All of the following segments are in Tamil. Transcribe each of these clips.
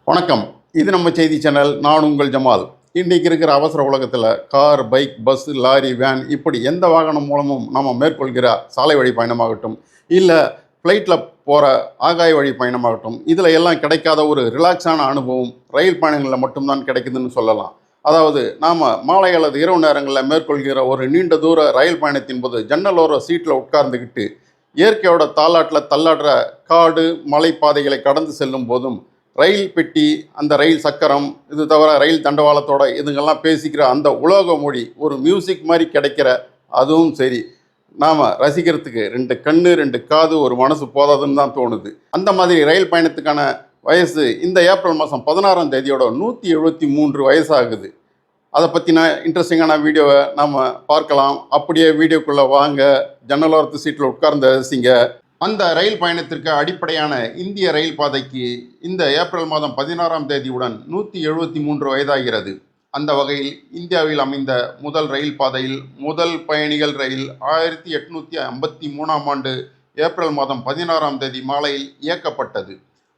வணக்கம். இது நம்ம செய்தி சேனல். நான் உங்கள் ஜமால். இன்றைக்கி இருக்கிற அவசர உலகத்தில் car, bike, bus, lorry, van இப்படி எந்த வாகனம் மூலமும் நம்ம மேற்கொள்கிற சாலை வழி பயணமாகட்டும், இல்லை ஃப்ளைட்டில் போகிற ஆகாய வழி பயணமாகட்டும், இதில் எல்லாம் கிடைக்காத ஒரு ரிலாக்ஸான அனுபவம் ரயில் பயணங்களில் மட்டும்தான் கிடைக்குதுன்னு சொல்லலாம். அதாவது நாம் மாலை அல்லது இரவு நேரங்களில் மேற்கொள்கிற ஒரு நீண்ட தூர ரயில் பயணத்தின் போது ஜன்னலோர சீட்டில் உட்கார்ந்துக்கிட்டு இயற்கையோட தாலாட்டில் தள்ளாடுற காடு, மலைப்பாதைகளை கடந்து செல்லும் போதும் ரயில் பெட்டி, அந்த ரயில் சக்கரம், இது தவிர ரயில் தண்டவாளத்தோட இதுங்கெல்லாம் பேசிக்கிற அந்த உலோக மொழி ஒரு மியூசிக் மாதிரி கிடைக்கிற அதுவும் சரி, நாம் ரசிக்கிறதுக்கு 2 கண்ணு 2 காது ஒரு மனசு போதாதுன்னு தான் தோணுது. அந்த மாதிரி ரயில் பயணத்துக்கான வயசு இந்த ஏப்ரல் மாதம் 16ஆம் தேதியோட 173 வயசாகுது. அதை பற்றின இன்ட்ரெஸ்டிங்கான வீடியோவை நாம் பார்க்கலாம். அப்படியே வீடியோக்குள்ளே வாங்க, ஜன்னலோரத்து சீட்டில் உட்கார்ந்து ரசிங்க. அந்த ரயில் பயணத்திற்கு அடிப்படையான இந்திய ரயில் பாதைக்கு இந்த ஏப்ரல் மாதம் 16ஆம் தேதியுடன் 173 வயதாகிறது. அந்த வகையில் இந்தியாவில் அமைந்த முதல் ரயில் பாதையில் முதல் பயணிகள் ரயில் 1853ஆம் ஆண்டு ஏப்ரல் மாதம் 16ஆம் தேதி மாலையில் இயக்கப்பட்டது.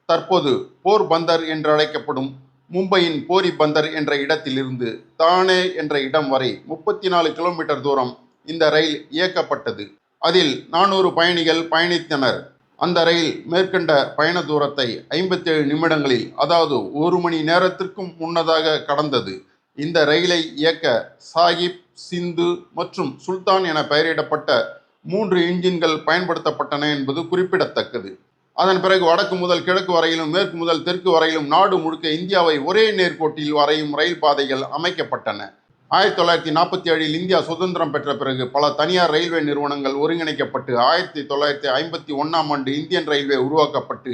தற்போது போர்பந்தர் என்று அழைக்கப்படும் மும்பையின் போரி பந்தர் என்ற இடத்திலிருந்து தானே என்ற இடம் வரை 34 கிலோமீட்டர் தூரம் இந்த ரயில் இயக்கப்பட்டது. அதில் 400 பயணிகள் பயணித்தனர். அந்த ரயில் மேற்கண்ட பயண தூரத்தை 57 நிமிடங்களில், அதாவது 1 மணி நேரத்திற்கும் முன்னதாக கடந்தது. இந்த ரயிலை இயக்க சாஹிப், சிந்து மற்றும் சுல்தான் என பெயரிடப்பட்ட 3 இன்ஜின்கள் பயன்படுத்தப்பட்டன என்பது குறிப்பிடத்தக்கது. அதன் பிறகு வடக்கு முதல் கிழக்கு வரையிலும் மேற்கு முதல் தெற்கு வரையிலும் நாடு முழுக்க இந்தியாவை ஒரே நேர்கோட்டில் வரையும் ரயில் பாதைகள் அமைக்கப்பட்டன. 1947இல் இந்தியா சுதந்திரம் பெற்ற பிறகு பல தனியார் ரயில்வே நிறுவனங்கள் ஒருங்கிணைக்கப்பட்டு 1951ஆம் ஆண்டு இந்தியன் ரயில்வே உருவாக்கப்பட்டு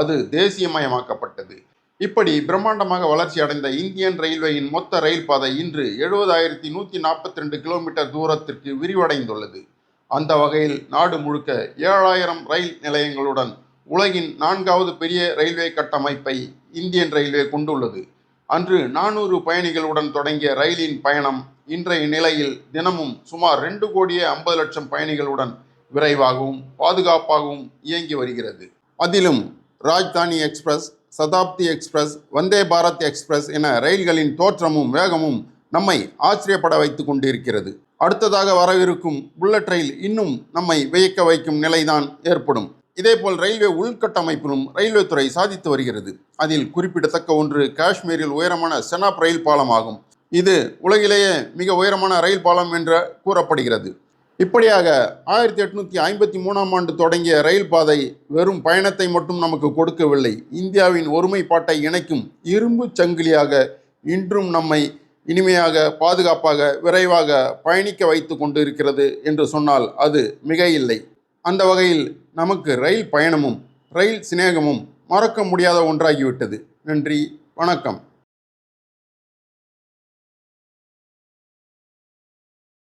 அது தேசியமயமாக்கப்பட்டது. இப்படி பிரம்மாண்டமாக வளர்ச்சி அடைந்த இந்தியன் ரயில்வேயின் மொத்த ரயில் பாதை இன்று 70,142 கிலோமீட்டர் தூரத்திற்கு விரிவடைந்துள்ளது. அந்த வகையில் நாடு முழுக்க 7000 ரயில் நிலையங்களுடன் உலகின் 4வது பெரிய ரயில்வே கட்டமைப்பை இந்தியன் ரயில்வே கொண்டுள்ளது. அன்று 400 பயணிகளுடன் தொடங்கிய ரயிலின் பயணம் இன்றைய நிலையில் தினமும் சுமார் 2,50,00,000 பயணிகளுடன் விரைவாகவும் பாதுகாப்பாகவும் இயங்கி வருகிறது. அதிலும் Rajdhani express, Shatabdi express, Vande Bharat express என ரயில்களின் தோற்றமும் வேகமும் நம்மை ஆச்சரியப்பட வைத்து கொண்டிருக்கிறது. அடுத்ததாக வரவிருக்கும் புல்லட் ரயில் இன்னும் நம்மை வியக்க வைக்கும் நிலைதான் ஏற்படும். இதேபோல் ரயில்வே உள்கட்டமைப்பிலும் ரயில்வே துறை சாதித்து வருகிறது. அதில் குறிப்பிடத்தக்க ஒன்று காஷ்மீரில் உயரமான செனாப் ரயில் பாலம் ஆகும். இது உலகிலேயே மிக உயரமான ரயில் பாலம் என்று கூறப்படுகிறது. இப்படியாக 1853ஆம் ஆண்டு தொடங்கிய ரயில் பாதை வெறும் பயணத்தை மட்டும் நமக்கு கொடுக்கவில்லை, இந்தியாவின் ஒருமைப்பாட்டை இணைக்கும் இரும்பு சங்கிலியாக இன்றும் நம்மை இனிமையாக, பாதுகாப்பாக, விரைவாக பயணிக்க வைத்து கொண்டு இருக்கிறது என்று சொன்னால் அது மிக இல்லை. அந்த வகையில் நமக்கு ரயில் பயணமும் ரயில் சிநேகமும் மறக்க முடியாத ஒன்றாகிவிட்டது. நன்றி, வணக்கம்.